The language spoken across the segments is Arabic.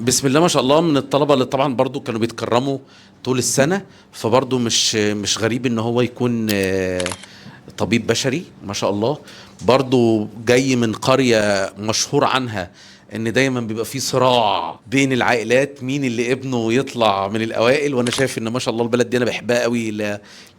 بسم الله ما شاء الله، من الطلبة اللي طبعا برضو كانوا بيتكرموا طول السنة، فبرضو مش غريب ان هو يكون طبيب بشري ما شاء الله. برضو جاي من قرية مشهور عنها ان دايما بيبقى في صراع بين العائلات مين اللي ابنه يطلع من الاوائل، وانا شايف ان ما شاء الله البلد دي انا بحبها قوي،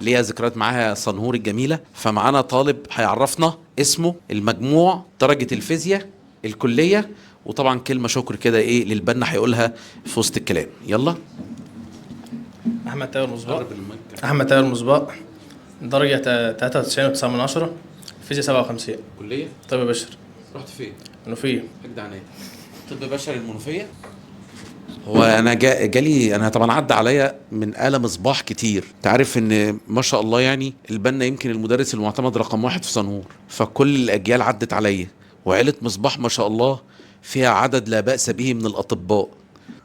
ليها ذكريات معاها صنهور الجميلة. فمعانا طالب هيعرفنا اسمه، المجموع، درجة الفيزياء، الكلية، وطبعا كلمة شكر كده ايه للبنا هيقولها في وسط الكلام. يلا. احمد تاير مسباق. احمد تاير مسباق، درجه 93.9 من 10، فيزياء 57. كلية طب بشر. رحت فين؟ منوفيه. حاجة عناية. طب بشري المنوفية. هو انا جالي انا طبعا عدى عليا من آلة مصباح كتير. تعرف ان ما شاء الله يعني البنا يمكن المدرس المعتمد رقم 1 في صنهور، فكل الاجيال عدت عليا، وعيلة مصباح ما شاء الله فيها عدد لا بأس به من الاطباء.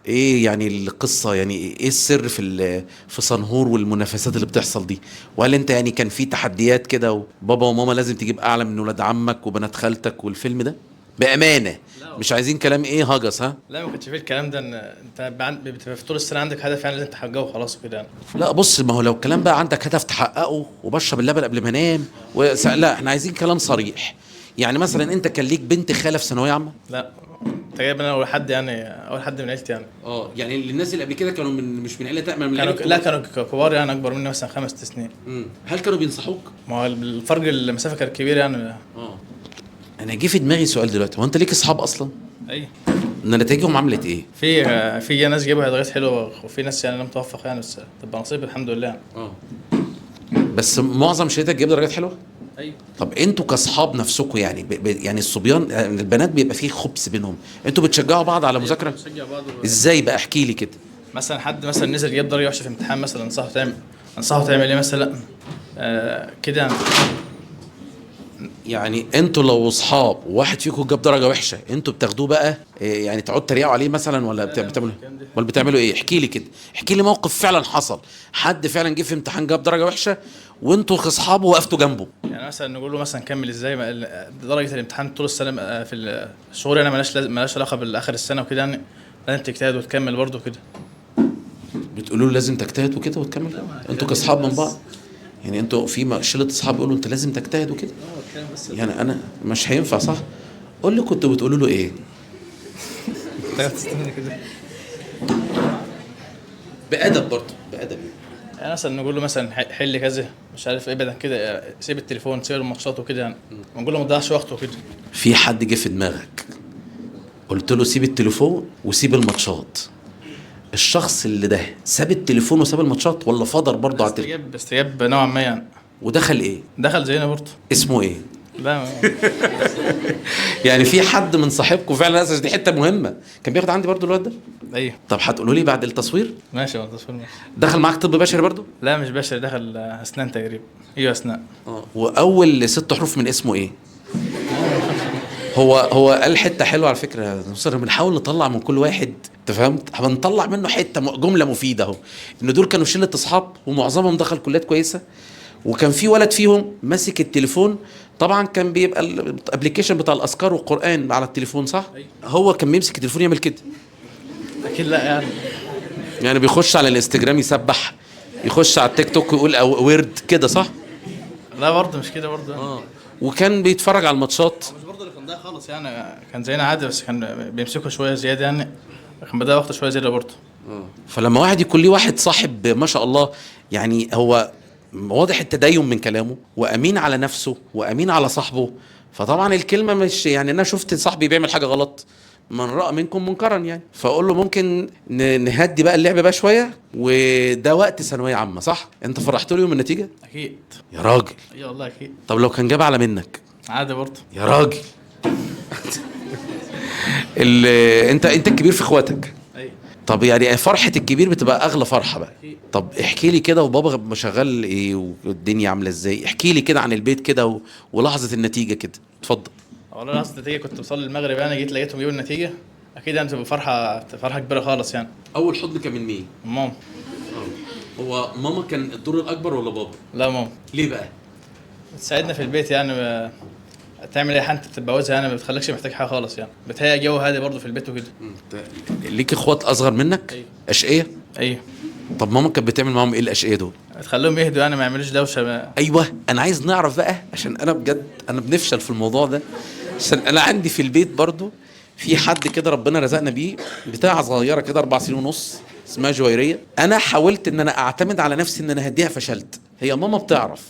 ايه يعني القصة، يعني ايه السر في صنهور والمنافسات اللي بتحصل دي؟ وهل انت يعني كان في تحديات كده وبابا وماما لازم تجيب اعلى من ولاد عمك وبنات خالتك والفيلم ده؟ بأمانة مش عايزين كلام ايه هجس. ها لا ما كانش فيه الكلام ده، ان انت بتبقى في طول السنه عندك هدف يعني لازم تحققه وخلاص كده يعني. لا بص، ما هو لو الكلام بقى عندك هدف تحققه وبشرب اللبن قبل ما انام لا احنا عايزين كلام صريح. يعني مثلا انت كان ليك بنت خاله في ثانويه عامه؟ لا انت جايب انا اول حد يعني، اول حد من عيلتي يعني. يعني الناس اللي قبل كده كانوا مش من عيله تأمن، من كانوا عيله لا كانوا كبار يعني، اكبر مني مثلا 5 سنين. هل كانوا بينصحوك؟ ما هو الفرق المسافه كان كبير يعني. اه انا جه في دماغي سؤال دلوقتي، هو انت ليك اصحاب اصلا؟ اي ان نتائجهم عملت ايه؟ في ناس جايبوا درجات حلوه، وفي ناس يعني لم توفق يعني، بس تبقى نصيب الحمد لله يعني. بس معظم شهادتك جايب درجات حلوه. ايوه. طب انتوا كاصحاب نفسكم يعني يعني الصبيان البنات بيبقى فيه خبث بينهم، انتوا بتشجعوا بعض على مذاكره؟ بنشجع بعض ازاي بقى؟ احكي لي كده. مثلا حد مثلا نزل جاب درجه وحشه في امتحان مثلا، انصحه تعمل ايه مثلا؟ كده يعني. يعني انتوا لو اصحاب وواحد فيكم جاب درجه وحشه، انتوا بتاخدوه بقى يعني تقعدوا تريقوا عليه مثلا، ولا بتعملوا ولا بتعملوا ايه؟ احكي لي كده، احكي لي موقف فعلا حصل، حد فعلا جه في امتحان جاب درجه وحشه وانتوا كاصحابه وقفتوا جنبه. يعني مثلا نقول له مثلا كمل ازاي درجه الامتحان طول السنه في الشهور يعني مالهاش علاقه بالاخر السنه وكده يعني، لازم تجتهد وتكمل برضه كده. بتقولوا له لازم تجتهد وكده وتكمل؟ انتوا كاصحاب من بعض يعني، انتوا في شله اصحاب يقولوا انت لازم تجتهد وكده؟ يعني انا مش هينفع صح؟ قول لي كنتوا بتقولوا له ايه؟ بأدب برضه، بأدب. يعني مثلا نقول له مثلا حل كذا مش عارف ايه، بدل كده سيب التليفون، سيب الماتشات وكده يعني، ونقول له ما تضيعش وقته وكده. في حد جه في دماغك قلت له سيب التليفون وسيب الماتشات، الشخص اللي ده ساب التليفون وساب الماتشات ولا فضل برضه على التليفون؟ استجاب نوعا ما يعني. ودخل ايه؟ دخل زينا برضه. اسمه ايه؟ لا يعني في حد من صاحبكم فعلا اساس دي حته مهمه كان بياخد عندي برضه الواد ده؟ ايوه. طب هتقولوا لي بعد التصوير؟ ماشي هو التصوير ماشي. دخل معاك طب بشري برضه؟ لا مش بشري، دخل اسنان تقريبا. ايوه اسنان. واول 6 حروف من اسمه ايه؟ هو قال حته حلوه على فكره، بنحاول نطلع من كل واحد، انت فهمت؟ هنطلع منه حته جمله مفيده اهو، ان دول كانوا شله اصحاب ومعظمهم دخل كليات كويسه، وكان في ولد فيهم ماسك التليفون، طبعا كان بيبقى الابلكيشن بتاع الاذكار والقران على التليفون صح؟ هو كان بيمسك التليفون يعمل كده. اكيد لا يعني بيخش على الانستجرام يسبح، يخش على التيك توك يقول ورد كده صح؟ لا برضه مش كده برضه. وكان بيتفرج على الماتشات. مش برضه اللي كان ده خالص يعني، كان زينا عادي، بس كان بيمسكوا شويه زياده يعني، كان بدأ وقت شويه زياده برضه. فلما واحد يكون ليه واحد صاحب ما شاء الله، يعني هو واضح التدين من كلامه وامين على نفسه وامين على صاحبه، فطبعا الكلمه مش يعني انا شفت صاحبي بيعمل حاجه غلط، من راى منكم منكرا يعني، فاقول له ممكن نهدي بقى اللعب بقى شويه، وده وقت ثانويه عامه صح؟ انت فرحت له يوم النتيجه؟ اكيد. يا راجل. ايوه والله اكيد. طب لو كان جاب اعلى منك؟ عادي برضه. يا راجل. انت الكبير في اخواتك. ايوه. طب يعني فرحة الكبير بتبقى أغلى فرحة بقى. طب احكي لي كده، وبابا شغال إيه والدنيا عاملة إزاي؟ احكي لي كده عن البيت كده ولحظة النتيجة كده، اتفضل. والله لحظة النتيجة كنت بصلي المغرب يعني، جيت لقيتهم جابوا النتيجة، أكيد يعني تبقى فرحة كبيرة خالص يعني. أول حضن كان من مين؟ ماما. هو ماما كان الدور الأكبر ولا بابا؟ لا ماما. ليه بقى؟ تساعدنا في البيت يعني، تعمل اي حاجه انت بتتجوزها يعني، ما بتخليكش محتاج حاجه خالص يعني، بتهيأ جو هادي برضه في البيت وكده. ليك اخوات اصغر منك؟ أيوة. اشقية؟ ايوه. طب ماما كانت بتعمل معاهم ايه الاشقية دول؟ تخليهم يهدوا يعني، ما يعملوش دوشه ايوه انا عايز نعرف بقى، عشان انا بجد انا بنفشل في الموضوع ده. عشان انا عندي في البيت برضو في حد كده ربنا رزقنا بيه، بتاعه صغيره كده 4 سنين ونص، اسمها جويريه. انا حاولت ان انا اعتمد على نفسي ان انا هديها، فشلت. هي ماما بتعرف،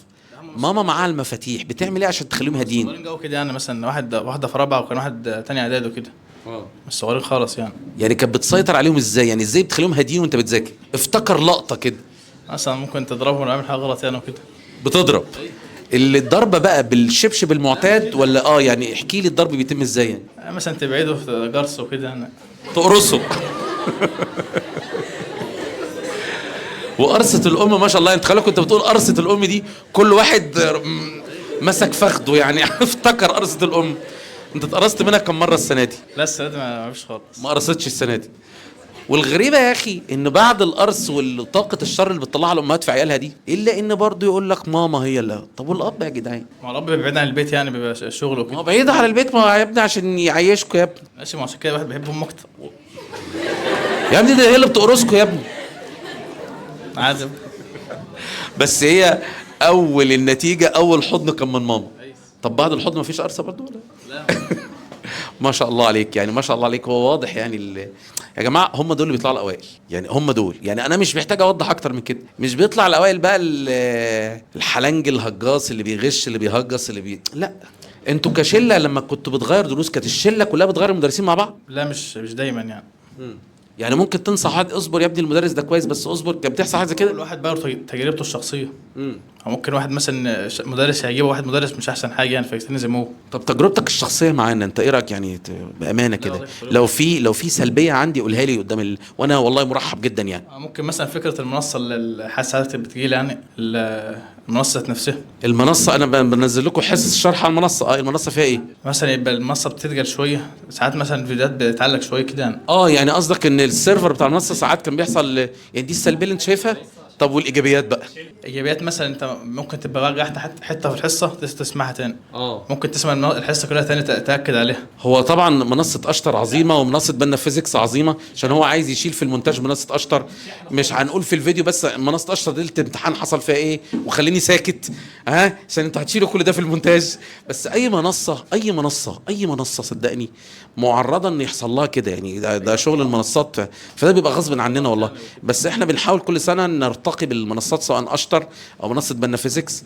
ماما معاها المفاتيح، بتعمل ايه عشان تخليهم هاديين؟ صغيرين جو كده يعني، مثلا واحده في رابعه وكان واحد تاني اعداد وكده، مش صغيرين خالص يعني. يعني كانت بتسيطر عليهم ازاي؟ يعني ازاي بتخليهم هاديين وانت بتذاكر؟ افتكر لقطه كده. مثلا ممكن تضربهم ولا يعمل حاجه غلط يعني وكده. بتضرب؟ اللي الضربه بقى بالشبشب المعتاد ولا يعني احكي لي الضرب بيتم ازاي يعني؟ مثلا تبعده في جرس وكده يعني. تقرصه. وقرصة الأم ما شاء الله، أنت خلي كنت بتقول قرصة الأم دي كل واحد مسك فخده يعني. افتكر قرصة الأم. أنت اتقرصت منها كم مرة السنة دي؟ لا السنه دي ما فيش خالص. ما قرصتش السنة دي. والغريبة يا أخي إن بعد القرص والطاقة الشر اللي بتطلعها الأمهات في عيالها دي، إلا إن برضه يقول لك ماما هي اللي. طب والأب يا جدعان؟ ما الاب بعيد عن البيت يعني، بيبقى شغل ما وكده. هو بعيد عن البيت، ما هو يا ابني عشان يعيشكوا يا ابني. ماشي، ما عشان كده الواحد بيحب امه اكتر. يا ابني ده هي اللي بتقرصكوا يا ابني. عادي. بس هي أول النتيجة أول حضن كان من ماما. طب بعد الحضن مفيش قرصة برضه ولا؟ لا. ما شاء الله عليك، يعني ما شاء الله عليك. هو واضح يعني يا جماعه هم دول اللي بيطلعوا الاوائل، يعني هم دول. يعني انا مش محتاج اوضح اكتر من كده. مش بيطلع الاوائل بقى الحلنج الهجاص اللي بيغش اللي بيهجص لا. انتوا كشله لما كنتوا بتغير دروس كانت الشله كلها بتغير المدرسين مع بعض؟ لا مش دايما يعني. يعني ممكن تنصح واحد اصبر يا ابني المدرس ده كويس بس اصبر، كانت بتحصل حاجه زي كل كده؟ واحد بقى تجربته الشخصيه. أو ممكن واحد مثلا مدرس هيجيبه واحد مدرس مش احسن حاجه يعني فيلتزموه. طب تجربتك الشخصيه معانا انت ايه رايك يعني بامانه كده؟ لو في سلبيه عندي قولها لي قدام وانا والله مرحب جدا يعني. ممكن مثلا فكره المنصه اللي الحاسات اللي بتجي لي يعني، المنصه نفسها. المنصه انا بنزل لكم حصص شرح على المنصه. المنصه فيها ايه؟ مثلا يبقى المنصه بتتقل شويه ساعات، مثلا الفيديوهات بتعلق شويه كده يعني. يعني قصدك ان السيرفر بتاع المنصه ساعات كان بيحصل يعني، دي السلبيه اللي انت شايفها؟ طب والايجابيات بقى؟ ايجابيات مثلا انت ممكن تبقى راجع حته في الحصه تسمعها تاني. ممكن تسمع الحصه كلها تاني تاكد عليها. هو طبعا منصه اشطر عظيمه ومنصه بنا فيزيكس عظيمه، عشان هو عايز يشيل في المونتاج منصه اشطر. مش هنقول في الفيديو بس منصه اشطر دي الامتحان حصل فيها ايه وخليني ساكت عشان انتوا هتشيلوا كل ده في المونتاج. بس اي منصه صدقني معرضه ان يحصل لها كده يعني. ده شغل المنصات، فده بيبقى غصب عننا والله. بس احنا بنحاول كل سنه نرتقي بالمنصات سواء اشطر او منصه بنا فيزيكس.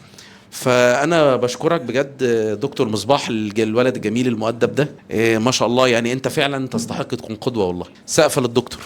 فانا بشكرك بجد دكتور مصباح، الولد الجميل المؤدب ده. ما شاء الله يعني انت فعلا تستحق تكون قدوه والله. سقف للدكتور.